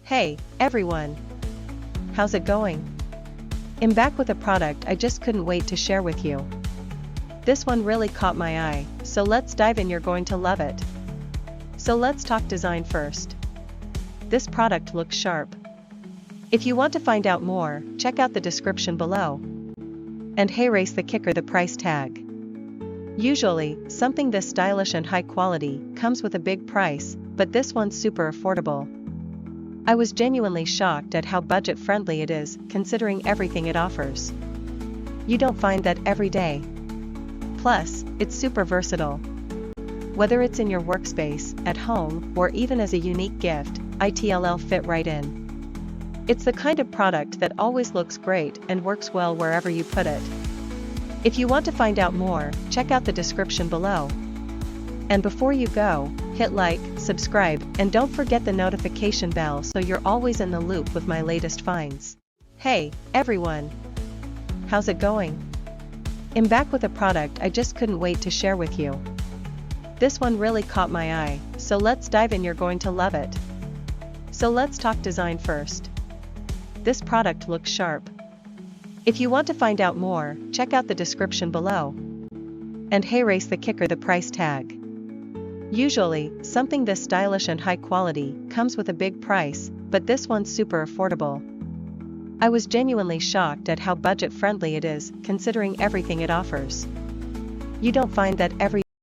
Hey, everyone! How's it going? I'm back with a product I just couldn't wait to share with you. This one really caught my eye, so let's dive in. You're going to love it. So let's talk design first. This product looks sharp. If you want to find out more, check out the description below. And hey, race the kicker, the price tag. Usually, something this stylish and high quality comes with a big price, but this one's super affordable. I was genuinely shocked at how budget-friendly it is, considering everything it offers. You don't find that every day. Plus, it's super versatile. Whether it's in your workspace, at home, or even as a unique gift, it'll fit right in. It's the kind of product that always looks great and works well wherever you put it. If you want to find out more, check out the description below. And before you go, hit like, subscribe, and don't forget the notification bell so you're always in the loop with my latest finds. Hey, everyone! How's it going? I'm back with a product I just couldn't wait to share with you. This one really caught my eye, so let's dive in. You're going to love it. So let's talk design first. This product looks sharp. If you want to find out more, check out the description below. And hey, race the kicker, the price tag. Usually, something this stylish and high quality comes with a big price, but this one's super affordable. I was genuinely shocked at how budget-friendly it is, considering everything it offers. You don't find that every